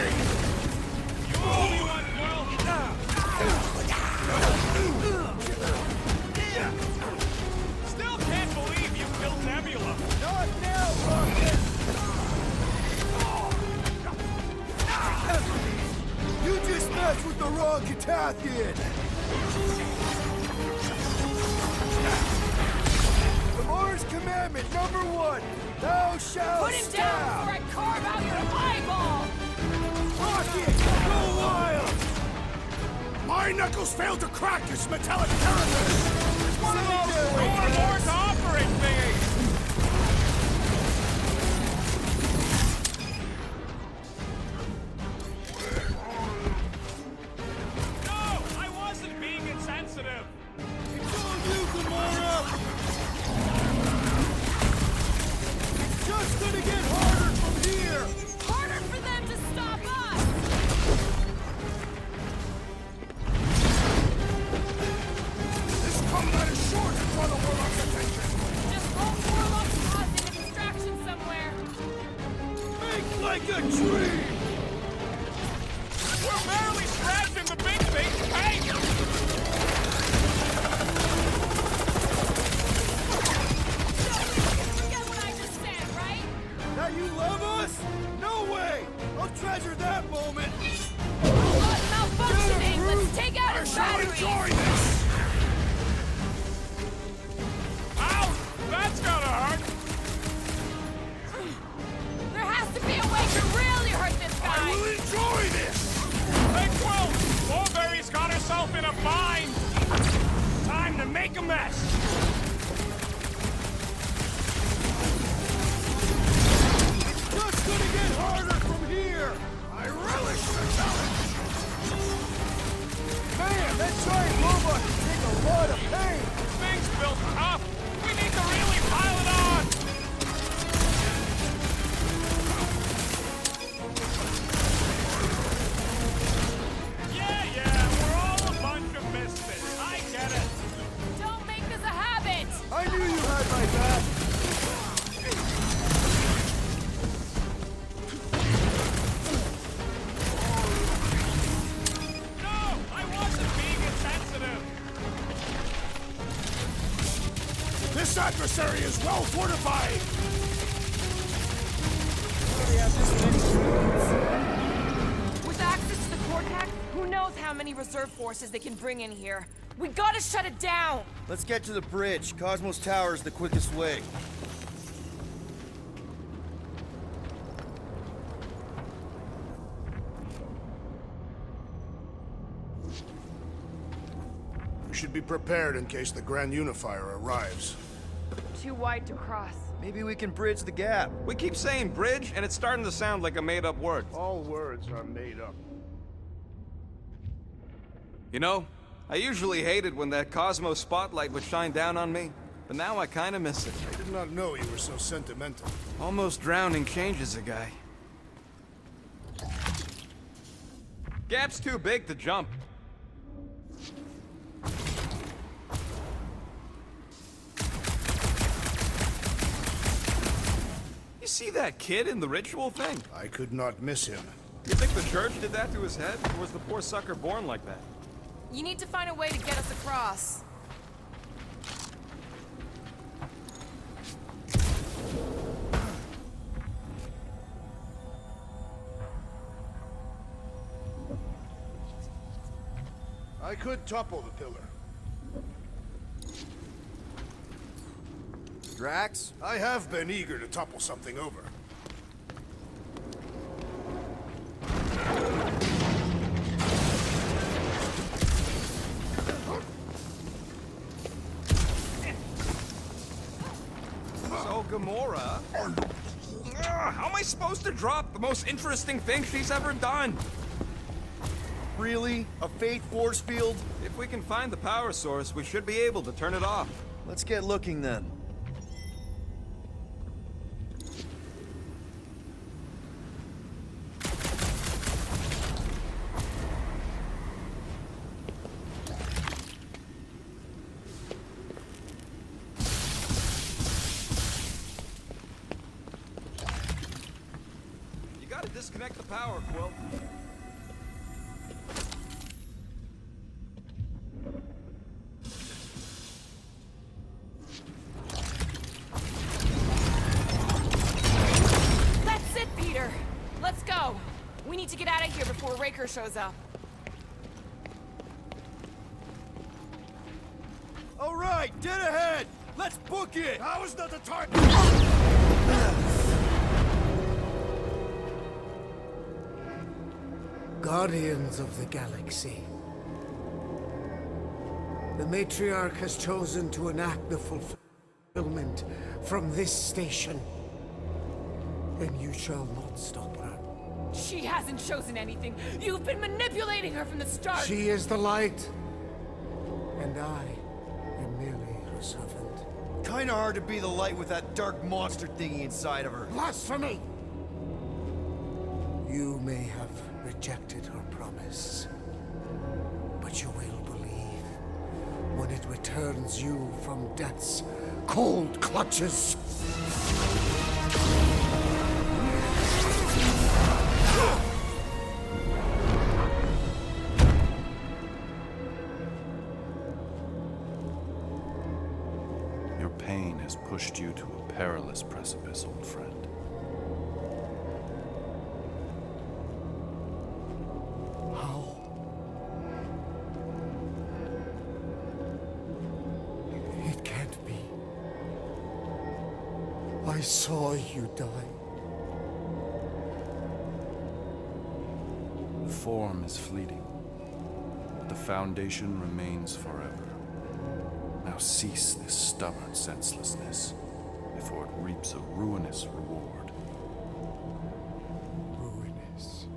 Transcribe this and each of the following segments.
You owe me one, Quill! Still can't believe you killed Nebula! Not now, Rocket! You just messed with the wrong Catathian! The Mars Commandment #1, thou shalt Put him down before I carve out your eyeball! Rocket, go wild! My knuckles failed to crack his metallic carapace! It's one of those more to operate thingies! No! I wasn't being insensitive! It's all you, Gamora! It's just gonna get harder from here! Harder for them to stop us! This combat is sure to draw the Warlock's attention! Just hope Warlock's causing a distraction somewhere. Think like a tree! We're barely scratching the big thing's paint! Forget what I just said, right? Now you love us? No way! I'll treasure that moment! Robot malfunctioning! Let's take out I his shall batteries! enjoy this! Ouch! That's gotta hurt! There has to be a way to really hurt this I guy! will enjoy this! Hey, Quill! Mulberry's got herself in a bind! Time to make a mess! Just gonna get harder from here! I relish the challenge! Man, that giant robot can take a lot of pain! Thing's built tough! We need to really pile it on! Yeah, we're all a bunch of misfits. I get it. Don't make this a habit! I knew you had my back! No, I wasn't being insensitive. This adversary is well fortified! With access to the Cortex, who knows how many reserve forces they can bring in here. We gotta shut it down! Let's get to the bridge. Cosmos Tower is the quickest way. We should be prepared in case the Grand Unifier arrives. Too wide to cross. Maybe we can bridge the gap. We keep saying bridge, and it's starting to sound like a made-up word. All words are made up. You know, I usually hated when that Cosmos spotlight would shine down on me, but now I kinda miss it. I did not know you were so sentimental. Almost drowning changes a guy. Gap's too big to jump. You see that kid in the ritual thing? I could not miss him. You think the church did that to his head, or was the poor sucker born like that? You need to find a way to get us across. I could topple the pillar. Drax? I have been eager to topple something over. So, Gamora... How am I supposed to drop the most interesting thing she's ever done? Really? A fate force field? If we can find the power source, we should be able to turn it off. Let's get looking then. disconnect the power, Quill. That's it, Peter. Let's go. We need to get out of here before Raker shows up. All right, get ahead! Let's book it! Now is not the time! Guardians of the Galaxy. The Matriarch has chosen to enact the fulfillment from this station. And you shall not stop her. She hasn't chosen anything. You've been manipulating her from the start. She is the light. And I am merely her servant. Kinda hard to be the light with that dark monster thingy inside of her. Blasphemy! You may have rejected her promise, but you will believe when it returns you from death's cold clutches. Your pain has pushed you to a perilous precipice, old friend. How? It can't be. I saw you die. The form is fleeting, but the foundation remains forever. Now cease this stubborn senselessness, before it reaps a ruinous reward. Ruinous.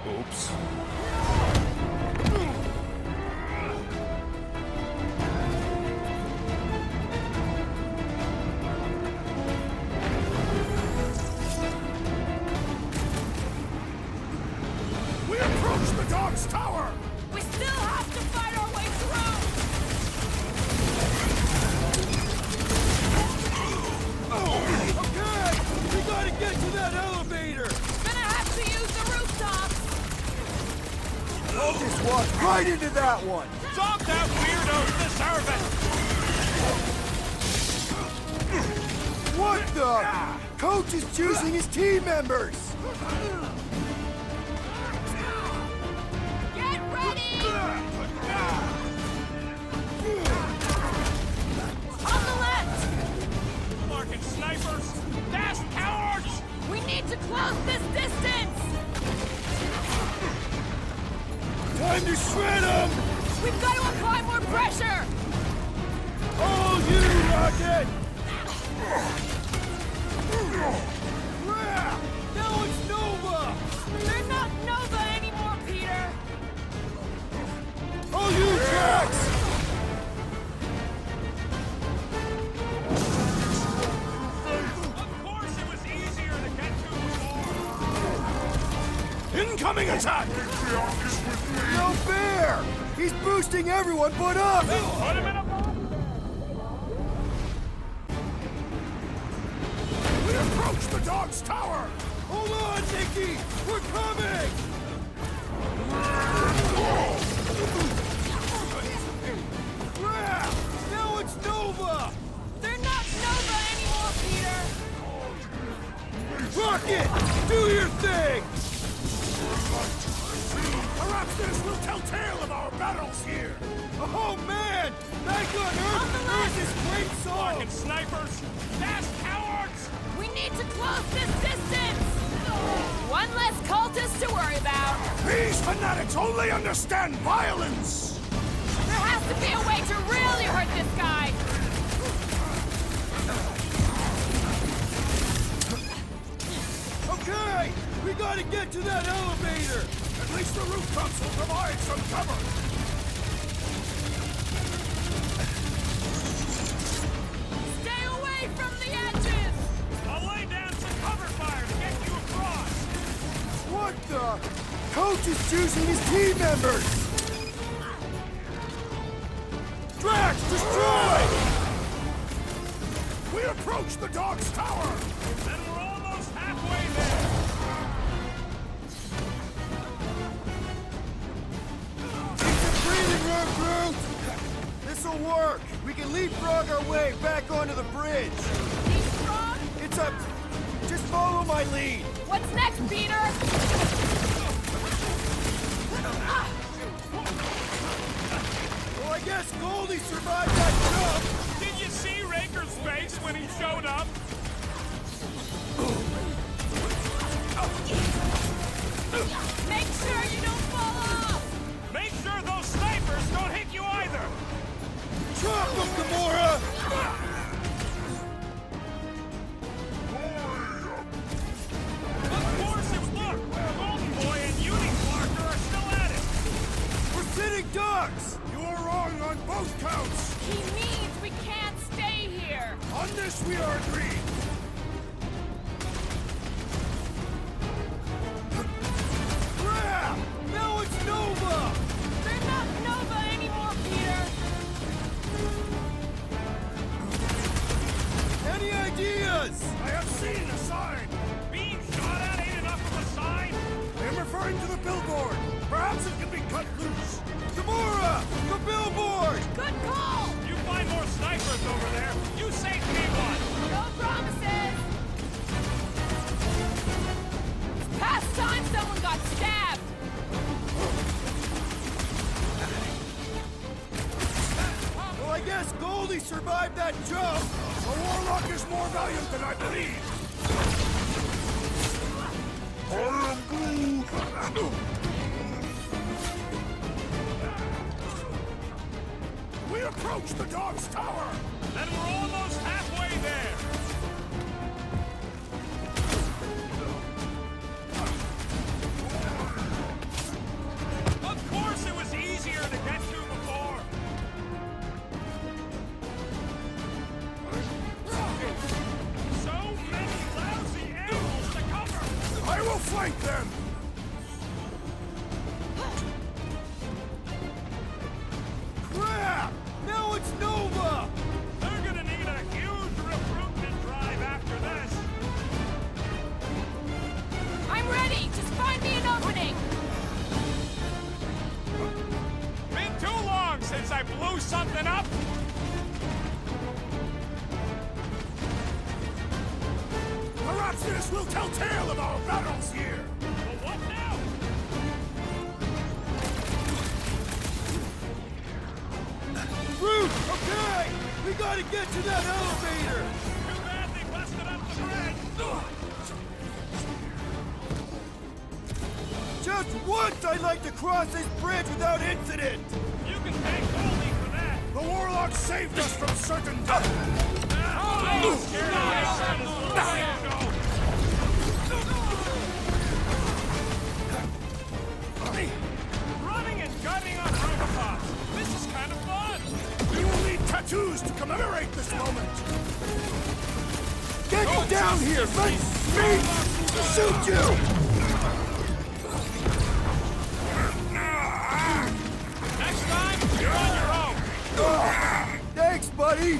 Oops. We approach the dog's tower! We still have to fight our way through! Okay! We gotta get to that elevator! Gonna have to use the rooftops! I'll just walk right into that one! Stop that weirdo! Deserve it! What the? Coach is choosing his team members! Get ready! On the left! Marking snipers! Fast cowards! We need to close this distance! Time to shred them! We've got to apply more pressure! All you, Rocket! Now it's Nova! They're not Nova anymore, Peter! All you, Drax! Of course it was easier to get to before! Incoming attack! No fair! He's boosting everyone but us! Put him in a box! We approach the dog's tower! Hold on, Nikki! We're coming! Now it's Nova! They're not Nova anymore, Peter! Rocket! Do your thing! Perhaps this will tell tale of our battles here! Oh man! Back on Earth! Earth is great song! Marking snipers! Fast cowards! We need to close this distance! One less cultist to worry about! These fanatics only understand violence! There has to be a way to really hurt this guy! Okay! We gotta get to that elevator! At least the rooftops will provide some cover! Stay away from the edges! I'll lay down some cover fire to get you across! What the? Coach is choosing his team members! Drax, destroy! We approach the dog's tower! And we're almost halfway there! Take some breathing room, Groot! This'll work! We can leapfrog our way back onto the bridge! Leapfrog? It's a... just follow my lead! What's next, Peter? Well, I guess Goldie survived that jump! Did you see Raker's face when he showed up? Make sure you don't fall off! Make sure those snipers don't hit you either! Drop him, Gamora! Of course it was... Look! Golden Boy and Uni Parker are still at it! We're sitting ducks! You are wrong on both counts! He means we can't stay here! On this we are agreed! Crap! Now it's Nova! They're not Nova anymore, Peter! Any ideas? I have seen a sign! Being shot at ain't enough of a sign! I am referring to the billboard! Perhaps it can be cut loose! Gamora! The billboard! Good call! You find more snipers over there, you save me one! No promises! It's past time someone got stabbed! Well, I guess Goldie survived that jump! The Warlock is more valiant than I believe! We approach the dog's tower! And we're almost halfway there! Of course it was easier to get to before! So many lousy animals to cover! I will flank them! Crap! Now it's Nova! They're gonna need a huge recruitment drive after this! I'm ready! Just find me an opening! Been too long since I blew something up! Perhaps this will tell tale of our battles here! But what now? Groot, okay! We gotta get to that elevator! Too bad they busted up the bridge! Just once I'd like to cross this bridge without incident! You can thank Goldie for that! The Warlock saved us from certain death! Running and gunning on rooftops! This is kind of fun! We will need tattoos to commemorate this moment! Get down here! Let me shoot you! Next time, you're on your own! Thanks, buddy!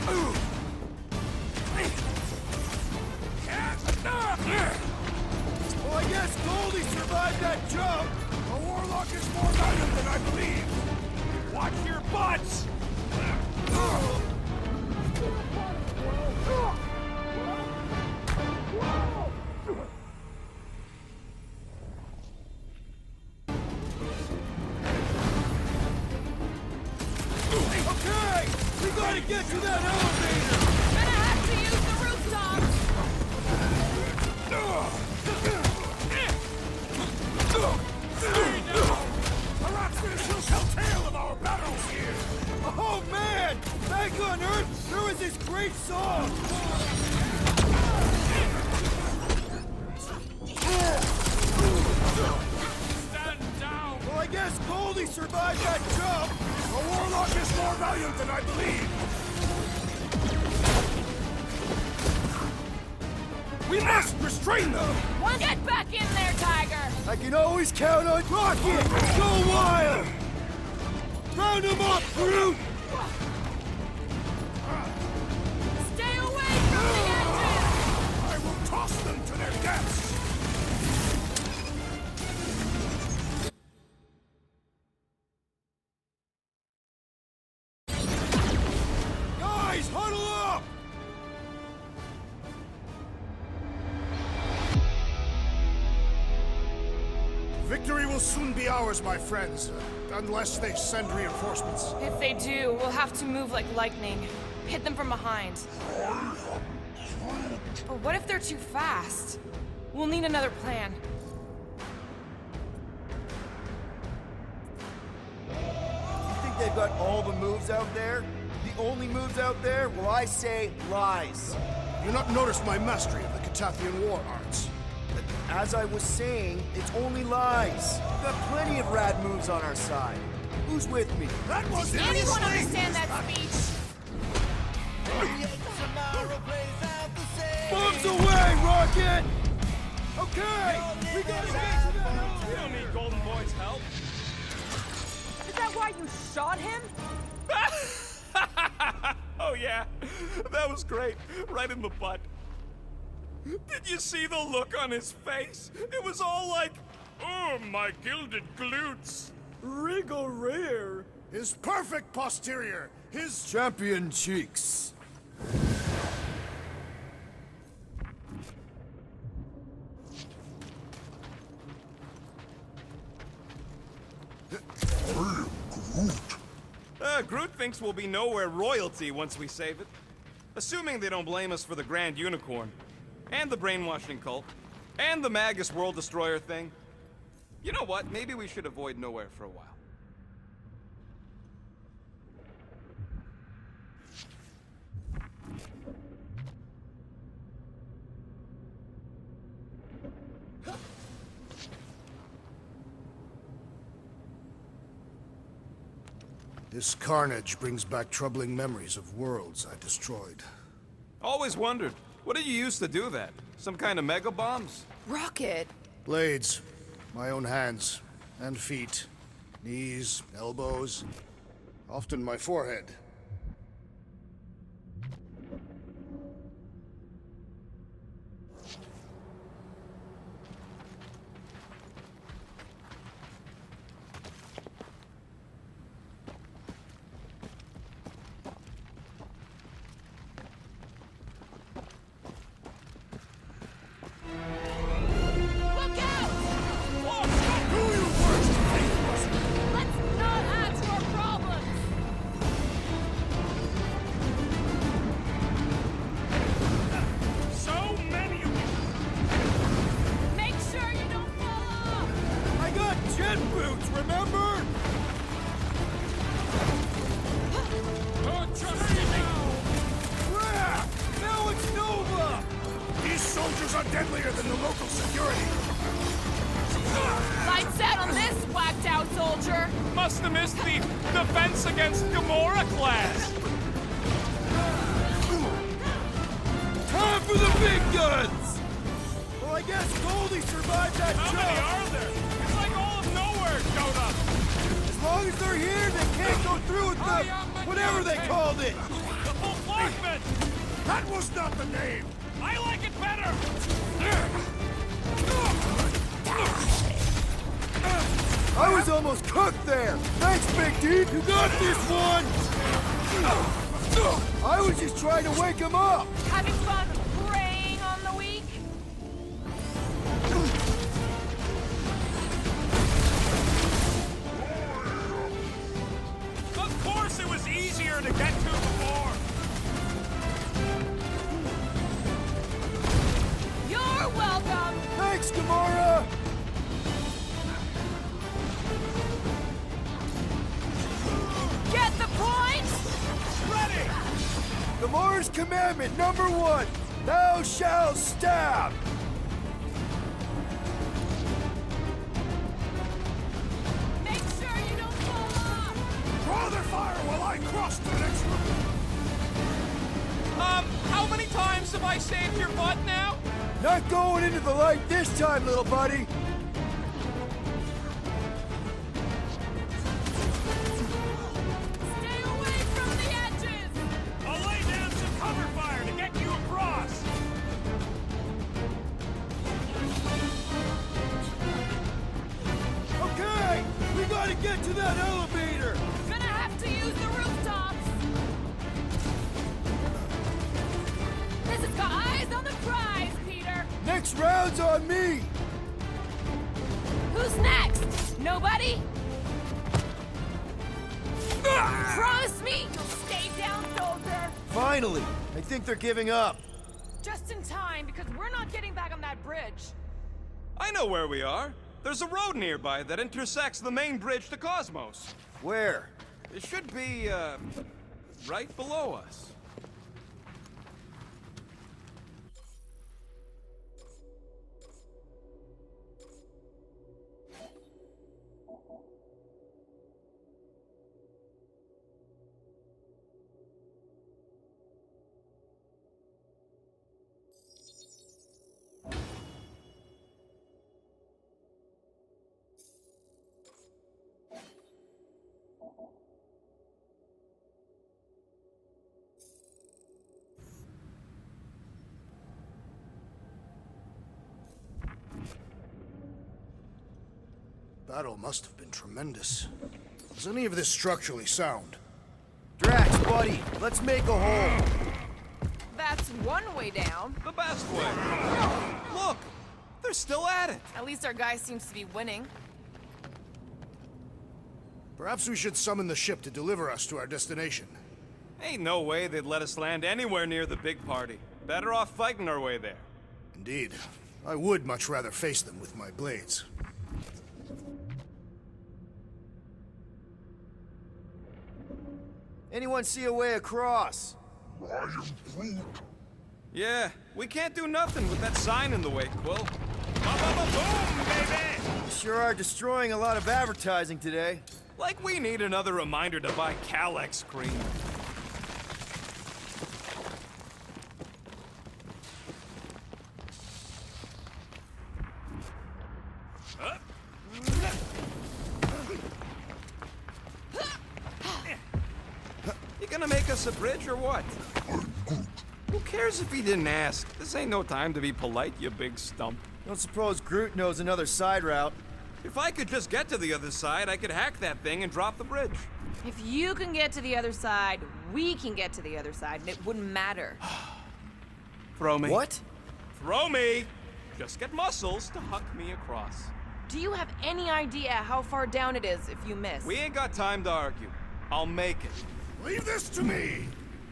Well, I guess Goldie survived that jump! The Warlock is more valiant than I believe! Watch your butts! Okay! We gotta get to that elevator! Gonna have to use the rooftops! Perhaps this will tell tale of our battles here! Oh man! Back on Earth, there was this great song! Stand down! Well, I guess Goldie survived that jump! The Warlock is more valiant than I believe! We must restrain them! Get back in there, Tiger! I can always count on Rocket! Go wild! Round him up, Groot! Stay away from the engine! I will toss them to their deaths! Guys, huddle up! Victory will soon be ours, my friends, unless they send reinforcements. If they do, we'll have to move like lightning. Hit them from behind. But what if they're too fast? We'll need another plan. You think they've got all the moves out there? The only moves out there? Well, I say lies. You not notice my mastery of the Catathian war arts? As I was saying, it's only lies. We've got plenty of rad moves on our side. Who's with me? That was Does anyone understand that speech? Bombs away, Rocket! Okay! We gotta get to the hell! We don't need Golden Boy's help. Is that why you shot him? Oh yeah, that was great. Right in the butt. Did you see the look on his face? It was all like, oh, my gilded glutes. Wriggle rear. His perfect posterior! His Champion cheeks. Groot thinks we'll be nowhere royalty once we save it. Assuming they don't blame us for the Grand Unicorn, and the brainwashing cult, and the Magus World Destroyer thing. You know what? Maybe we should avoid nowhere for a while. This carnage brings back troubling memories of worlds I destroyed. Always wondered, what did you use to do that? Some kind of mega bombs? Rocket. Blades. My own hands. And feet. Knees, elbows. Often my forehead. Look out! Let's not add to our problems! So many of you. Make sure you don't fall off! I got jet boots, remember? Oh, trust me now. Crap! Now it's Nova! These soldiers are deadlier than the local security. Lights out on this whacked out soldier! Must have missed the defense against Gamora class. Time for the big guns! Well, I guess Goldie survived that How many jump. are there? It's like all of nowhere showed up. As long as they're here, they can't go through with the... whatever they called it. The full flashman. That was not the name! I like it better. I was almost cooked there! Thanks, Big Dude! You got this one! I was just trying to wake him up! Having fun preying on the weak? Of course it was easier to get to before. You're welcome! Thanks, Gamora! Get the point? Ready. Gamora's commandment number 1, thou shalt stab! Make sure you don't fall off! Draw their fire while I cross to the next room! How many times have I saved your butt now? Not going into the light this time, little buddy! Stay away from the edges! I'll lay down some cover fire to get you across! Okay! We gotta get to that elevator! Gonna have to use the rooftops! This has got eyes on the prize, Peter! Next round's on me! Who's next? Nobody? Promise me you'll stay down, soldier! Finally! I think they're giving up. Just in time, because we're not getting back on that bridge. I know where we are. There's a road nearby that intersects the main bridge to Cosmos. Where? It should be, right below us. Battle must have been tremendous. Is any of this structurally sound? Drax, buddy, let's make a hole. That's one way down. The best way. Look! They're still at it! At least our guy seems to be winning. Perhaps we should summon the ship to deliver us to our destination. Ain't no way they'd let us land anywhere near the big party. Better off fighting our way there. Indeed. I would much rather face them with my blades. Anyone see a way across? Yeah, we can't do nothing with that sign in the way, Quill. Boom, baby! You sure are destroying a lot of advertising today. Like we need another reminder to buy Calex cream. You gonna make us a bridge or what? Who cares if he didn't ask? This ain't no time to be polite, you big stump. Don't suppose Groot knows another side route. If I could just get to the other side, I could hack that thing and drop the bridge. If you can get to the other side, we can get to the other side, and it wouldn't matter. Throw me. What? Throw me! Just get muscles to huck me across. Do you have any idea how far down it is if you miss? We ain't got time to argue. I'll make it. Leave this to me!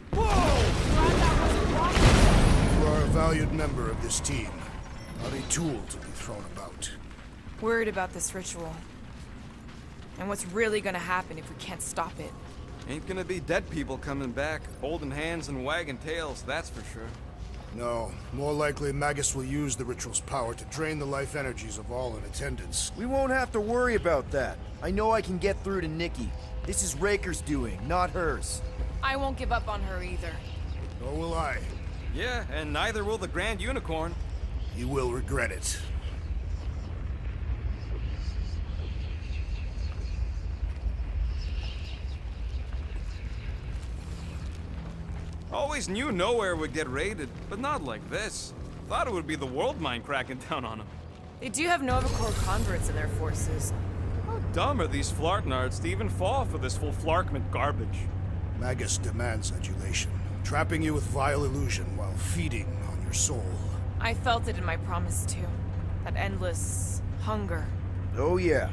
Glad that wasn't wrong. You are a valued member of this team, not a tool to be thrown about. Worried about this ritual. And what's really gonna happen if we can't stop it. Ain't gonna be dead people coming back, holding hands and wagging tails, that's for sure. No, more likely Magus will use the ritual's power to drain the life energies of all in attendance. We won't have to worry about that. I know I can get through to Nikki. This is Raker's doing, not hers. I won't give up on her either. Nor will I. Yeah, and neither will the Grand Unicorn. He will regret it. Always knew nowhere would get raided, but not like this. Thought it would be the world mind cracking down on them. They do have Nova Corps converts in their forces. How dumb are these Flartnards to even fall for this full Flarkment garbage? Magus demands adulation, trapping you with vile illusion while feeding on your soul. I felt it in my promise too. That endless hunger. Oh yeah.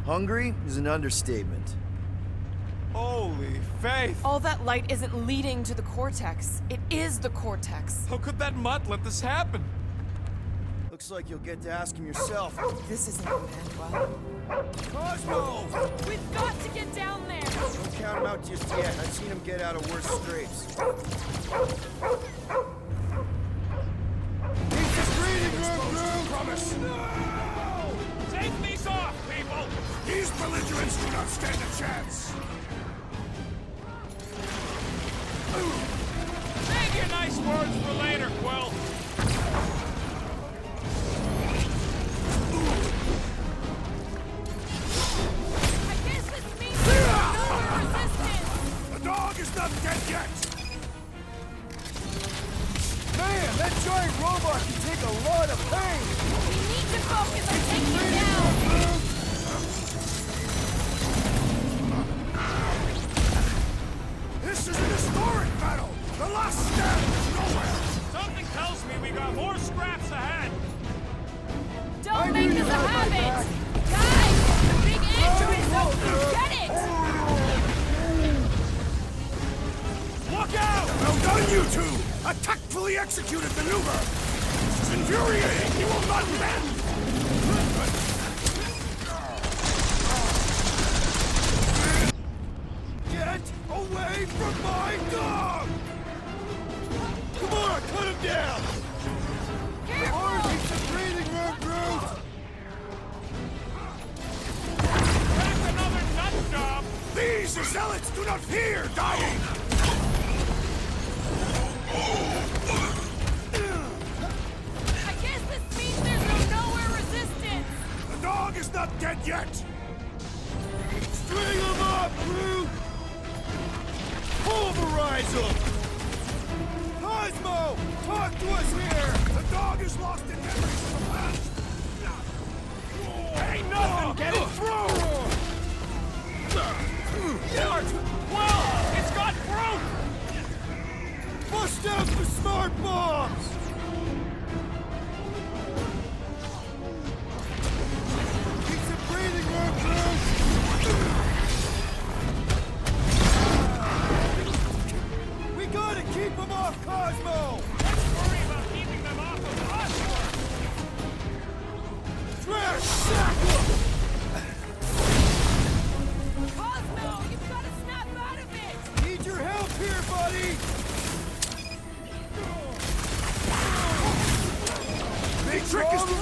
Hungry is an understatement. Holy faith! All that light isn't leading to the Cortex. It is the Cortex. How could that mutt let this happen? Looks like you'll get to ask him yourself. This isn't gonna end well. Cosmo! We've got to get down there! Don't count him out just yet. I've seen him get out of worse scrapes. He's just reading room, Promise! No! Take these off, people! These belligerents do not stand a chance! Save your nice words for later, Quill! not dead yet! Man, that giant robot can take a lot of pain! We need to focus on taking him down! This is an historic battle! The last stand is nowhere! Something tells me we got more scraps ahead. Don't make this a habit! Guys! The big answer is open! Get it! Look out! Well done, you two! A tactfully executed maneuver! This is infuriating! You will not bend! Get away from my dog! Come on, cut him down! Careful! Keep the breathing room, Groot! That's another nut job. These zealots do not fear dying! I guess this means there's no nowhere resistance! The dog is not dead yet! String him up, Groot! Pulverize him! Cosmo! Talk to us here! The dog is lost in memories of the past! Ain't nothing getting through. Whoa! It's got fruit. Bust out the smart bombs! Keep some breathing room, Groot! We gotta keep him off Cosmo! Let's worry about keeping them off of us. Trash sack him! Cosmo, you've got to snap out of it! Need your help here, buddy! Big trick is Peter!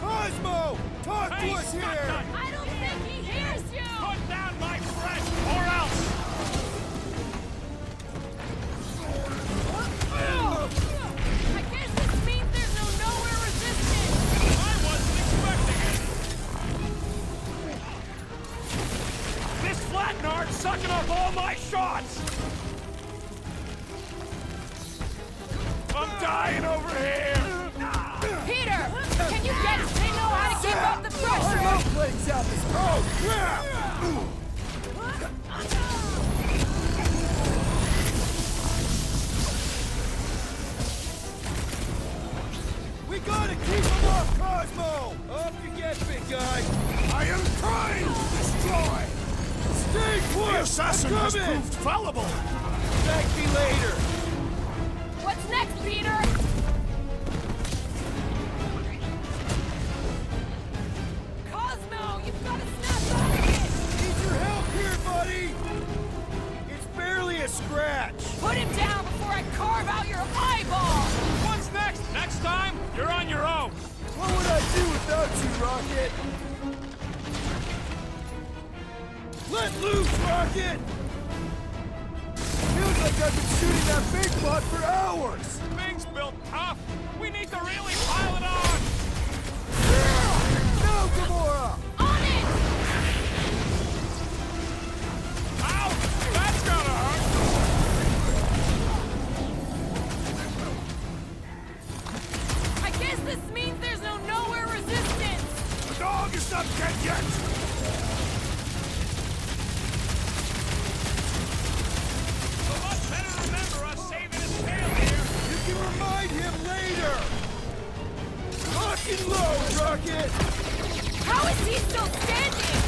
Cosmo! Talk to Hey, us here! I don't think he hears you! Put down my friend, or else. I guess this means there's no nowhere resistance! I wasn't expecting it. This flatnard's sucking up all my shots. I'm dying over here. Peter! Can you get it? They know how to keep up the pressure! Plagues out this. Oh, crap! We gotta keep him off Cosmo! Up you get, big guy! I am trying to destroy! Stay put! The assassin has proved fallible! Thank me later! What's next, Peter? Cosmo, you've got to snap out of it! Need your help here, buddy! It's barely a scratch! Put him down before I carve out your eyeball! What's next? Next time, you're on your own. What would I do without you, Rocket? Let loose, Rocket! Feels like I've been shooting that big bot for hours! Things built tough. We need to really pile it on. Now, Gamora! On it! Ow! That's gonna hurt. I guess this means there's no nowhere resistance! The dog is not dead yet! Someone better remember us saving his tail here. You can remind him later! Lock and load, Rocket! How is he still standing?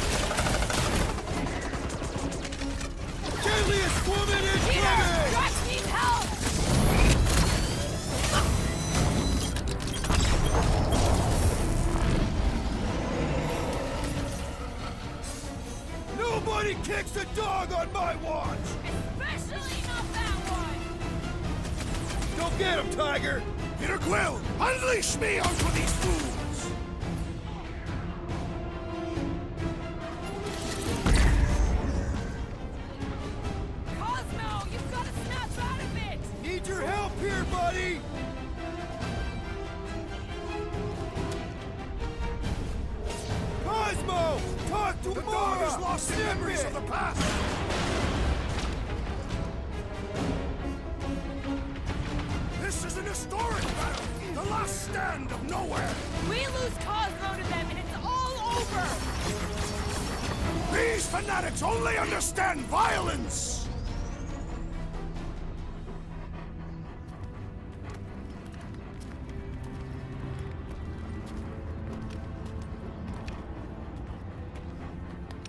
Deadliest woman Peter! incoming! Drax needs help! Nobody kicks a dog on my watch! Especially not that one! Go get him, Tiger! Peter Quill, unleash me onto these fools! Cosmo, you've got to snap out of it! Need your help here, buddy! The dog has lost the memories of the past! This is an historic battle! The last stand of nowhere! We lose Cosmo to them and it's all over! These fanatics only understand violence!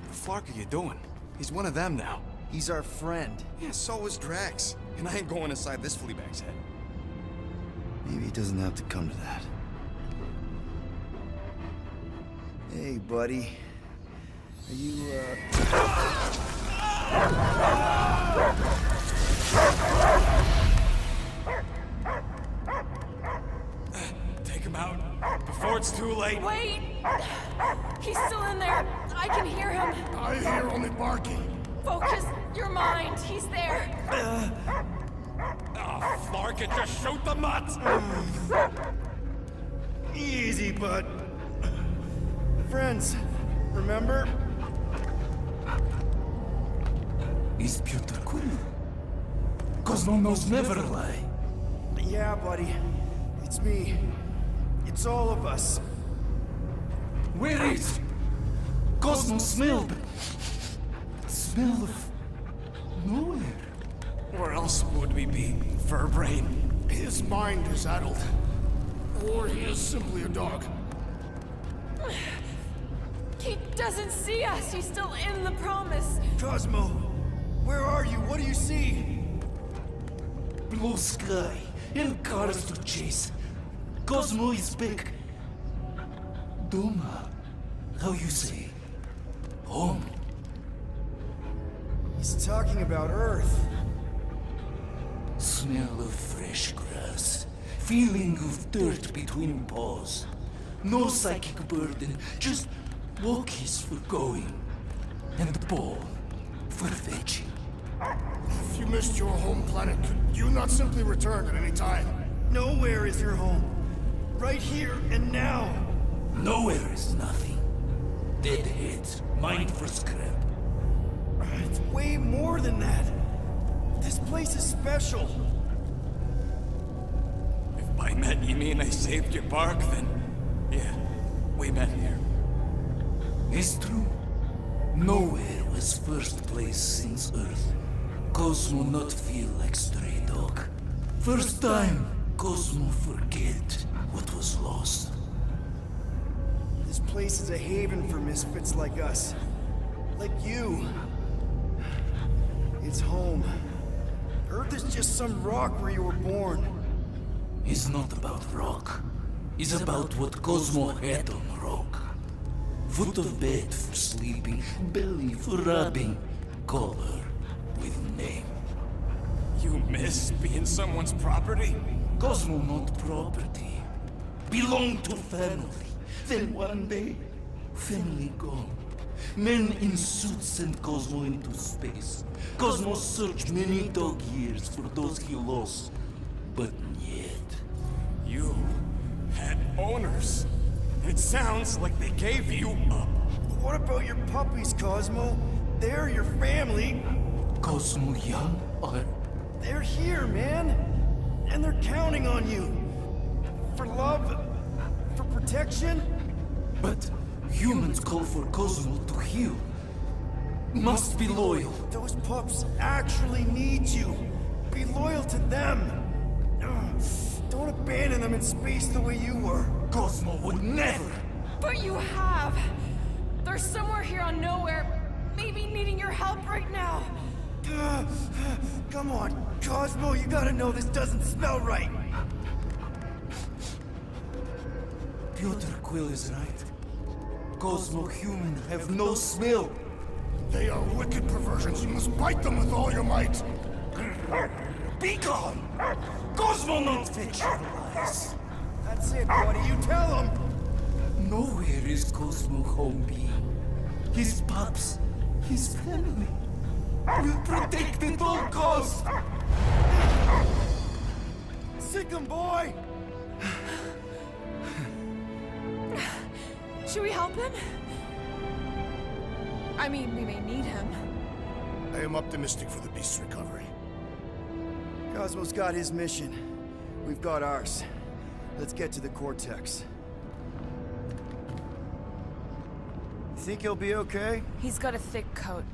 What the fuck are you doing? He's one of them now. He's our friend. Yeah, so is Drax. And I ain't going inside this fleabag's head. Maybe it doesn't have to come to that. Hey, buddy. Are you, Take him out before it's too late. Wait! He's still in there. I can hear him. I hear only barking. Focus your mind. He's there. Oh, Flark, it just shoot the mutts! Easy, bud. Friends, remember? Is Peter Quill? Cosmo knows never lie. Yeah, buddy. It's me. It's all of us. Where is Cosmo smelled? Smell of nowhere. Where else would we be, Furbrain? His mind is addled. Or he is simply a dog. He doesn't see us. He's still in the promise. Cosmo, where are you? What do you see? Blue sky and cars to chase. Cosmo is back. Doma, how you say? Home. He's talking about Earth. Smell of fresh grass. Feeling of dirt between paws. No psychic burden, just walkies for going. And the ball for fetching. If you missed your home planet, could you not simply return at any time? Nowhere is your home. Right here and now. Nowhere is nothing. Dead heads, mind for scrap. It's way more than that. This place is special. If by met you mean I saved your bark, then yeah, we met here. It's true. Nowhere was first place since Earth. Cosmo not feel like stray dog. First time, Cosmo forget what was lost. This place is a haven for misfits like us. Like you. It's home. Earth is just some rock where you were born. It's not about rock. It's about what Cosmo had on rock. Foot of bed for sleeping, belly for rubbing, color with name. You miss being someone's property? Cosmo not property. Belong to family. Then one day, family gone. Men in suits sent Cosmo into space. Cosmo searched many dog years for those he lost. But yet... You had owners. It sounds like they gave you up. What about your puppies, Cosmo? They're your family. Cosmo young or... They're here, man. And they're counting on you. For love, for protection. But humans call for Cosmo to heal. Must be loyal. Those pups actually need you. Be loyal to them. Don't abandon them in space the way you were. Cosmo would never. But you have. They're somewhere here on Nowhere, maybe needing your help right now. Come on, Cosmo, you gotta know this doesn't smell right. Peter Quill is right. Cosmo human have no smell. They are wicked perversions. You must bite them with all your might. Be gone! Cosmo not fetch your lies. That's it, buddy. You tell him. Nowhere is Cosmo home being. His pups, his family, will protect at all costs. Sick 'em, boy. Should we help him? I mean, we may need him. I am optimistic for the beast's recovery. Cosmo's got his mission. We've got ours. Let's get to the Cortex. You think he'll be okay? He's got a thick coat.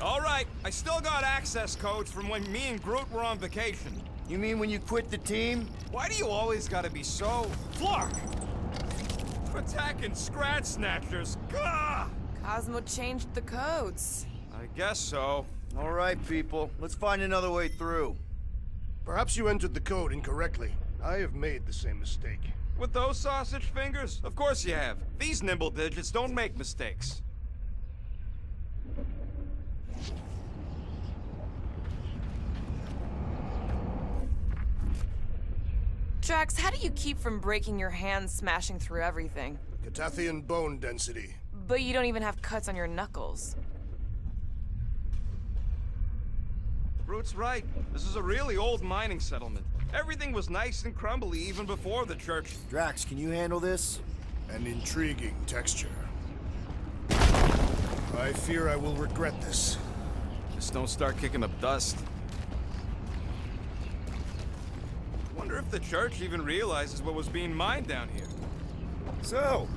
All right, I still got access codes from when me and Groot were on vacation. You mean when you quit the team? Why do you always gotta be so... Flark! Attacking Scratch Snatchers. Gah! Cosmo changed the codes. I guess so. All right, people. Let's find another way through. Perhaps you entered the code incorrectly. I have made the same mistake. With those sausage fingers? Of course you have. These nimble digits don't make mistakes. Drax, how do you keep from breaking your hands smashing through everything? Catathian bone density. But you don't even have cuts on your knuckles. Groot's right. This is a really old mining settlement. Everything was nice and crumbly even before the church. Drax, can you handle this? An intriguing texture. I fear I will regret this. Just don't start kicking up dust. Wonder if the church even realizes what was being mined down here. So,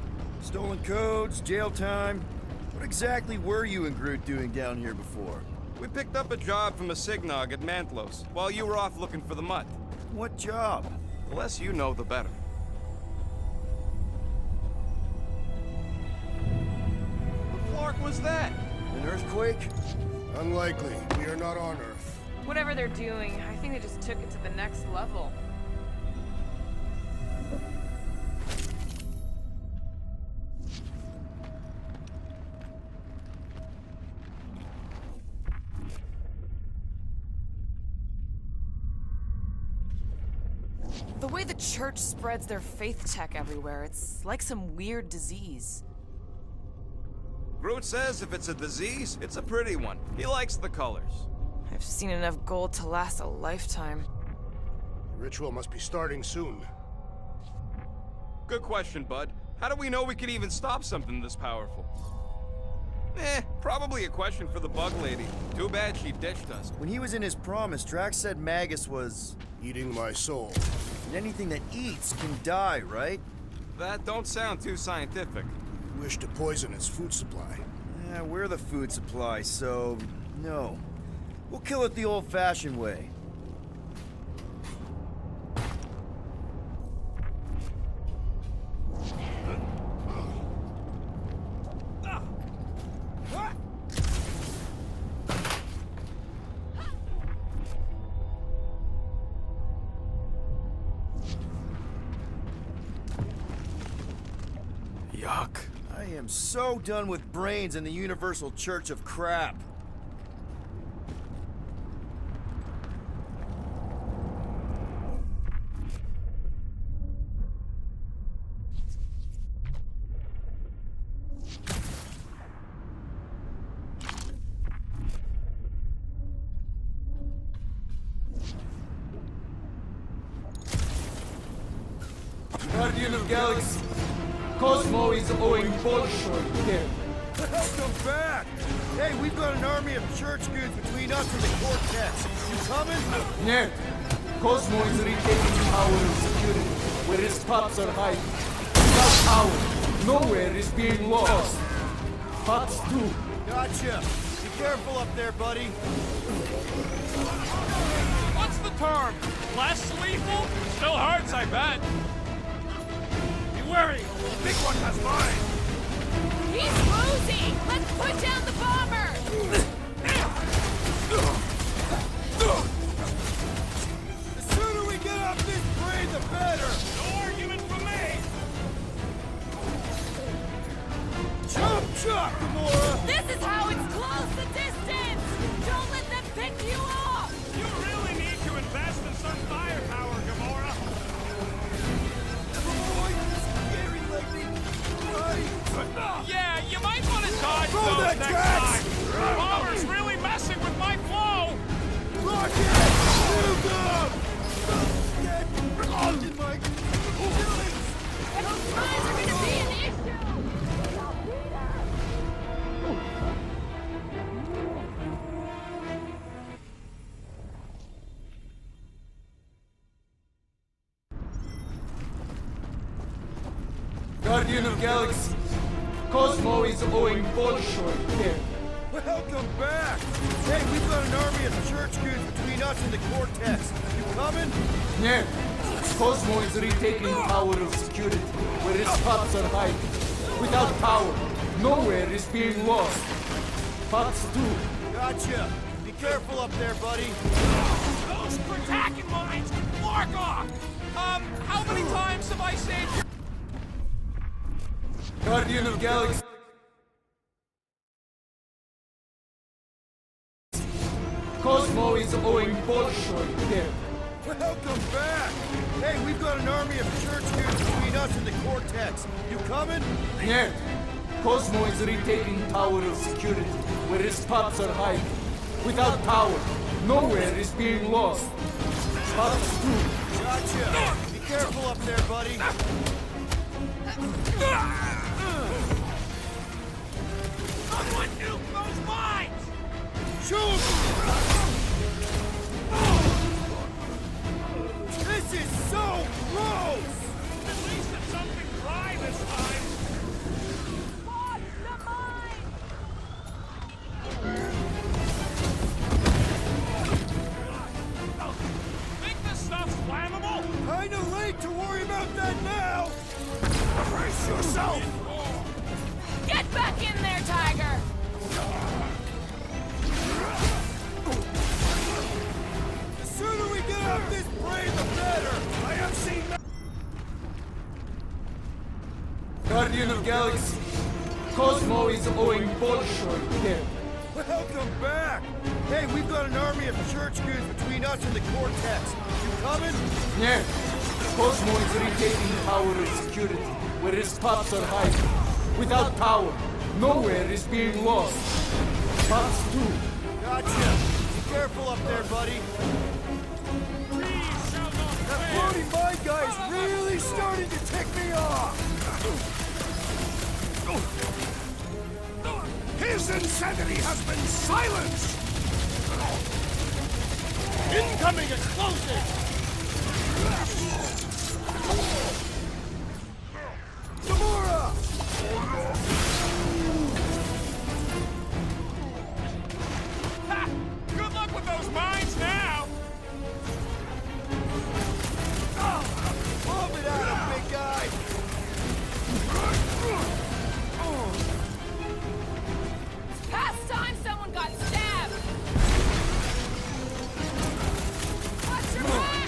stolen codes, jail time. What exactly were you and Groot doing down here before? We picked up a job from a Signog at Mantlos, while you were off looking for the mud. What job? The less you know, the better. What flark was that? An earthquake? Unlikely. We are not on Earth. Whatever they're doing, I think they just took it to the next level. The way the church spreads their faith tech everywhere, it's like some weird disease. Groot says if it's a disease, it's a pretty one. He likes the colors. I've seen enough gold to last a lifetime. The ritual must be starting soon. Good question, bud. How do we know we can even stop something this powerful? Probably a question for the bug lady. Too bad she ditched us. When he was in his promise, Drax said Magus was... Eating my soul. And anything that eats can die, right? That don't sound too scientific. You wish to poison its food supply. Yeah, we're the food supply, so... no. We'll kill it the old-fashioned way. Yuck. I am so done with brains and the Universal Church of Crap. Guardian of Galaxy, Cosmo is owing Bolshoi death. Welcome back! Hey, we've got an army of church goons between us and the Cortex. You coming? Ned, Cosmo is retaking power and security where his pups are hiding. Without power, nowhere is being lost. Pups too. Gotcha. Be careful up there, buddy. What's the term? Less lethal? Still hurts, I bet. Be wary, the big one has mine. He's woozy! Let's put down the bomber! The sooner we get off this train, the better! No argument from me! Jump, Chuck, Gamora! This is how it's close the distance! Don't let them pick you off! You really need to invest in some firepower, Gamora. Yeah, you might want to dodge Throw those that next Drax! time. Bomber's really messing with my flow. Rocket! Move up! Get on my feelings! Those guys are gonna be an issue! Guardian of Galaxies, Cosmo is owing Bolshoi death. Welcome back! Hey, we've got an army of church goods between us and the Cortex. You coming? Yeah, Cosmo is retaking power of security, where his pops are hiding. Without power, nowhere is being lost. Pops too. Gotcha. Be careful up there, buddy. Those attacking mines! Mark off! How many times have I saved your... Guardian of Galaxies. Cosmo is owing Bolshoi death. Welcome back! Hey, we've got an army of church goods between us and the Cortex. You coming? Yeah, Cosmo is retaking tower of security, where his pops are hiding. Without power, nowhere is being lost. Pops too. Gotcha. Be careful up there, buddy. Someone nuke those mines! Shoot! This is so gross! At least it's something dry this time! Boss, the mine! Think this stuff's flammable? Kinda late to worry about that now! Brace yourself! Get back in there, Tiger! The sooner we get out this brain, the better! I have seen that! Guardian of Galaxies, Cosmo is owing Bolshoi death. Welcome back! Hey, we've got an army of church goods between us and the Cortex. You coming? Yeah, Cosmo is retaking power of security, where his pops are hiding. Without power, nowhere is being lost. Pops too. Gotcha. Be careful up there, buddy. That floating mine guy is really starting to tick me off! His insanity has been silenced! Incoming explosive! Gamora! Ha! Good luck with those mines now! Bomb it at him, big guy! Past time someone got stabbed! Watch your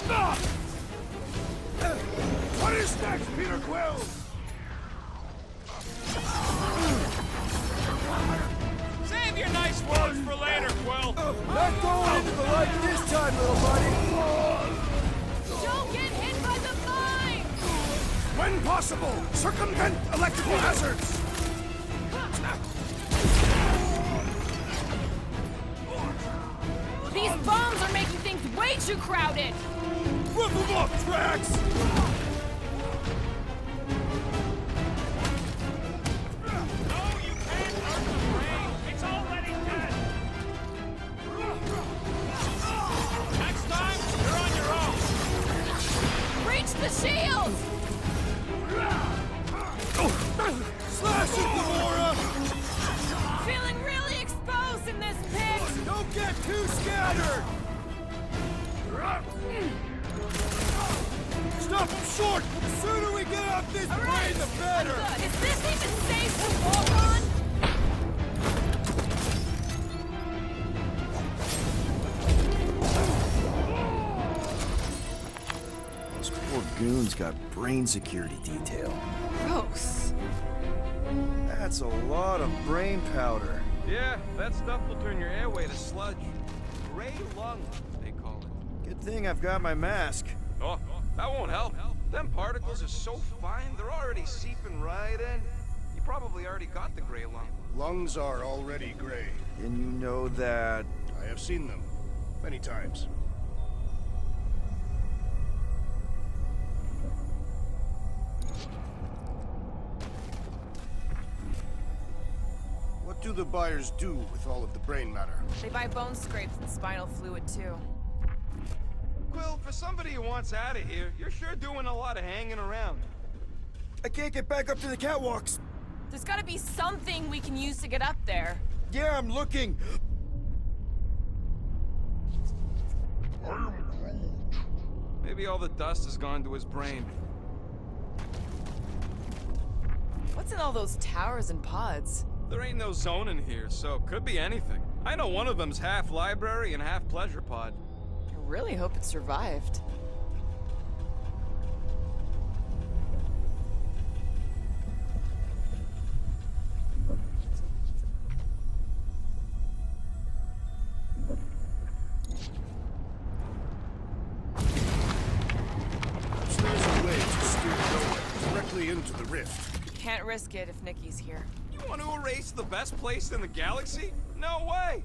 back! What is next, Peter Quill? Save your nice words for later, Quill! Not going into the light this time, little buddy! Don't get hit by the mine! When possible, circumvent electrical hazards! These bombs are making things way too crowded! Rip them off, Drax! No, you can't hurt the brain! It's already dead! Next time, you're on your own! Reach the shields! Slash it, Gamora! Feeling really exposed in this pit! Don't get too scattered! Stop him short! The sooner we get out this All brain, right, the I'm better! good. Is this even safe to walk on? Those poor goons got brain security detail. Gross. That's a lot of brain powder. Yeah, that stuff will turn your airway to sludge. Gray lung, they call it. Good thing I've got my mask. Oh, that won't help. Them particles are so fine, they're already seeping right in. You probably already got the gray lung. Lungs are already gray. And you know that... I have seen them many times. What do the buyers do with all of the brain matter? They buy bone scrapes and spinal fluid, too. Quill, for somebody who wants out of here, you're sure doing a lot of hanging around. I can't get back up to the catwalks. There's gotta be something we can use to get up there. Yeah, I'm looking. Maybe all the dust has gone to his brain. What's in all those towers and pods? There ain't no zone in here, so could be anything. I know one of them's half library and half pleasure pod. I really hope it survived. There's a way to steer nowhere directly into the rift. Can't risk it if Nikki's here. You want to erase the best place in the galaxy? No way!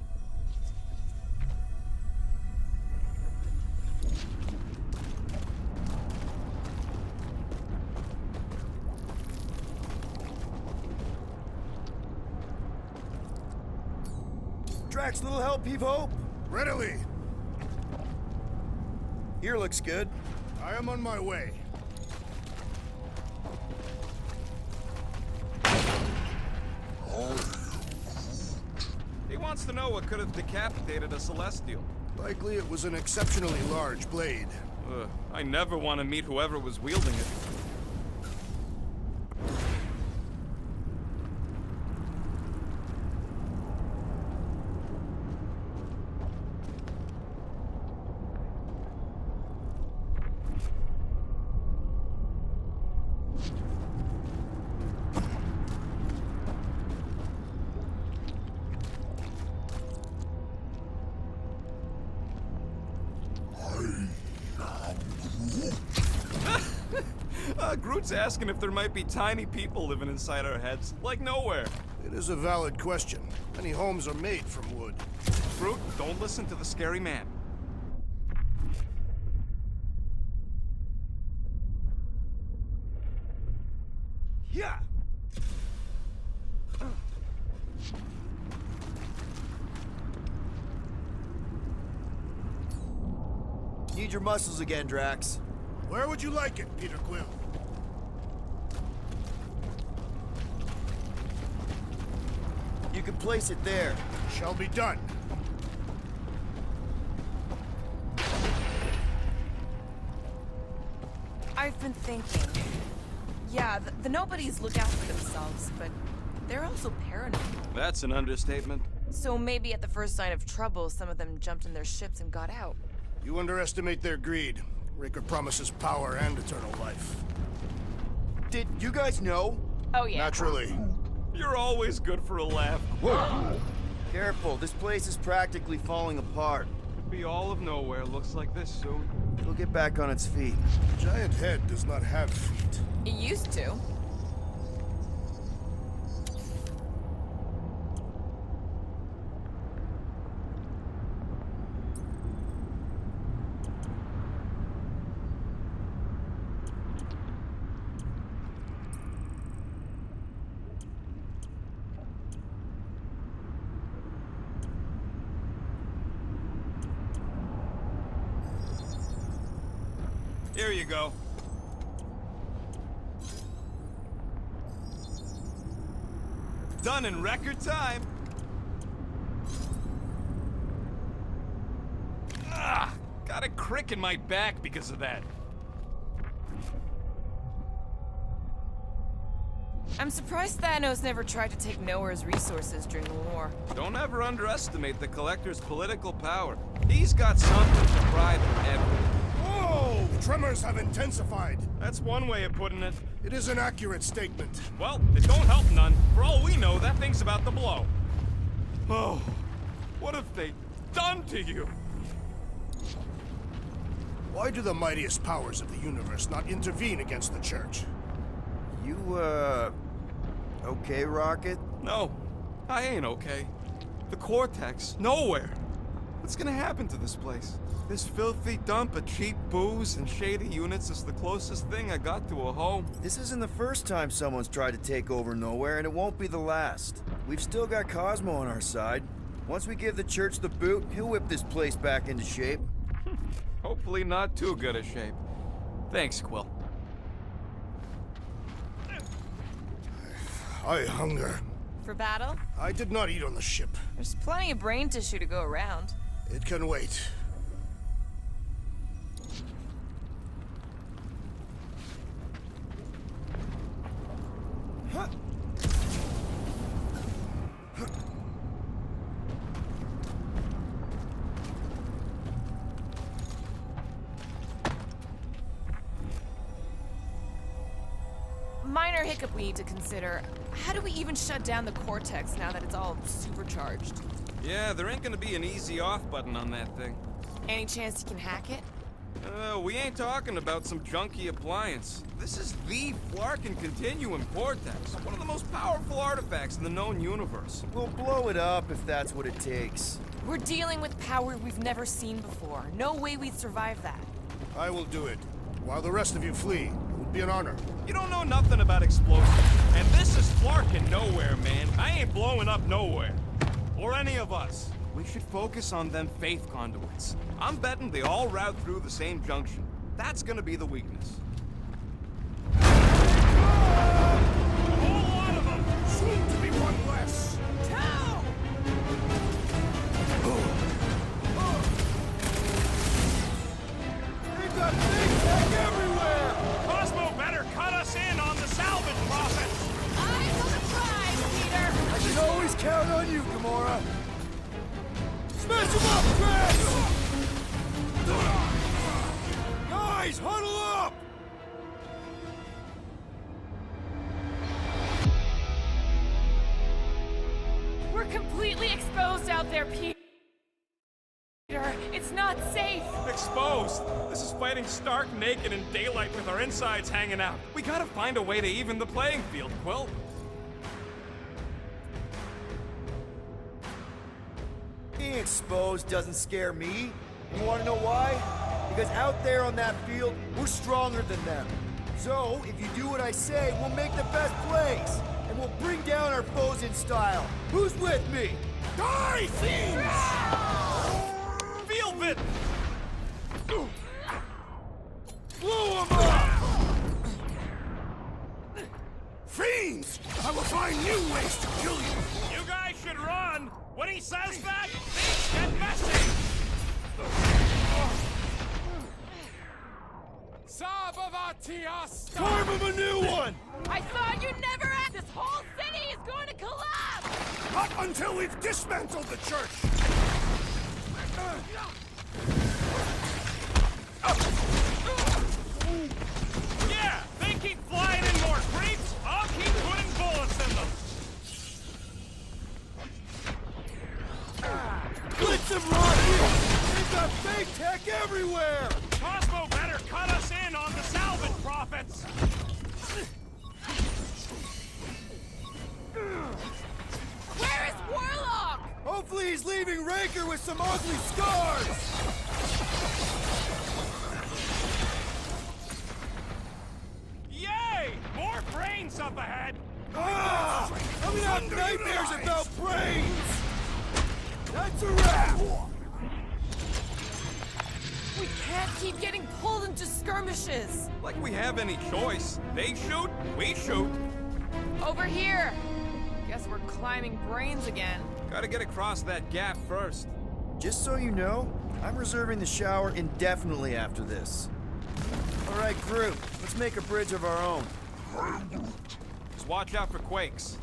Drax, little help, heave hope. Readily, Here looks good. I am on my way. He wants to know what could have decapitated a Celestial. Likely it was an exceptionally large blade. I never want to meet whoever was wielding it. Groot's asking if there might be tiny people living inside our heads, like nowhere. It is a valid question. Many homes are made from wood. Groot, don't listen to the scary man. Yeah. Need your muscles again, Drax. Where would you like it, Peter Quill? You can place it there. Shall be done. I've been thinking. Yeah, the nobodies look out for themselves, but they're also paranoid. That's an understatement. So maybe at the first sign of trouble, some of them jumped in their ships and got out. You underestimate their greed. Raker promises power and eternal life. Did you guys know? Oh yeah. Naturally. You're always good for a laugh. Whoa! Careful, this place is practically falling apart. Could be all of nowhere, looks like this soon. It'll get back on its feet. The giant head does not have feet. It used to. Here you go. Done in record time. Ah, got a crick in my back because of that. I'm surprised Thanos never tried to take Nowhere's resources during the war. Don't ever underestimate the Collector's political power. He's got something to pride from everyone. Whoa! The tremors have intensified. That's one way of putting it. It is an accurate statement. Well, it don't help none. For all we know, that thing's about to blow. Oh, what have they done to you? Why do the mightiest powers of the universe not intervene against the Church? You, okay, Rocket? No, I ain't okay. The Cortex, nowhere. What's gonna happen to this place? This filthy dump of cheap booze and shady units is the closest thing I got to a home. This isn't the first time someone's tried to take over Nowhere, and it won't be the last. We've still got Cosmo on our side. Once we give the Church the boot, he'll whip this place back into shape. Hopefully not too good a shape. Thanks, Quill. I hunger. For battle? I did not eat on the ship. There's plenty of brain tissue to go around. It can wait. Minor hiccup we need to consider. How do we even shut down the cortex now that it's all supercharged? Yeah, there ain't gonna be an easy off button on that thing. Any chance you can hack it? We ain't talking about some junky appliance. This is the Flarkin Continuum Cortex, one of the most powerful artifacts in the known universe. We'll blow it up if that's what it takes. We're dealing with power we've never seen before. No way we'd survive that. I will do it. While the rest of you flee, it would be an honor. You don't know nothing about explosives. And this is Flarkin nowhere, man. I ain't blowing up nowhere. Or any of us. We should focus on them faith conduits. I'm betting they all route through the same junction. That's gonna be the weakness. A whole lot of them! Soon to be one less! They've got big tech everywhere! Cosmo better cut us in on the salvage profits! Eyes on the prize, Peter! I can always count on you, Gamora! Smash them up, Drax! Guys, huddle up! We're completely exposed out there, Peter. It's not safe. Exposed. This is fighting stark naked in daylight with our insides hanging out. We gotta find a way to even the playing field, Quill. Being exposed doesn't scare me. You wanna know why? Because out there on that field, we're stronger than them. So, if you do what I say, we'll make the best plays. And we'll bring down our foes in style. Who's with me? Die, fiends! Field bit! Blow them up! Fiends! I will find new ways to kill you! You guys should run! When he says that, things get messy! Carve him a new one! I thought you'd never act. This whole city is going to collapse! Not until we've dismantled the church! Yeah, they keep flying in more creeps, I'll keep putting bullets in them! Blitz them, Rocky! They've got fake tech everywhere! Cosmo better cut us in on the salvage profits! Where is Warlock? Hopefully he's leaving Raker with some ugly scars! Yay! More brains up ahead! Ah! I'm gonna have nightmares about brains! That's a wrap! We can't keep getting pulled into skirmishes. Like we have any choice. They shoot, we shoot. Over here. Guess we're climbing brains again. Gotta get across that gap first. Just so you know, I'm reserving the shower indefinitely after this. All right, group, let's make a bridge of our own. Just watch out for quakes.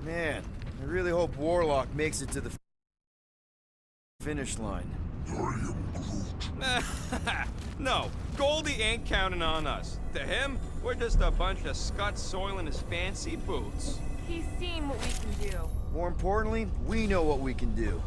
Man, I really hope Warlock makes it to the finish line. No, Goldie ain't counting on us. To him, we're just a bunch of scuts soiling his fancy boots. He's seen what we can do. More importantly, we know what we can do.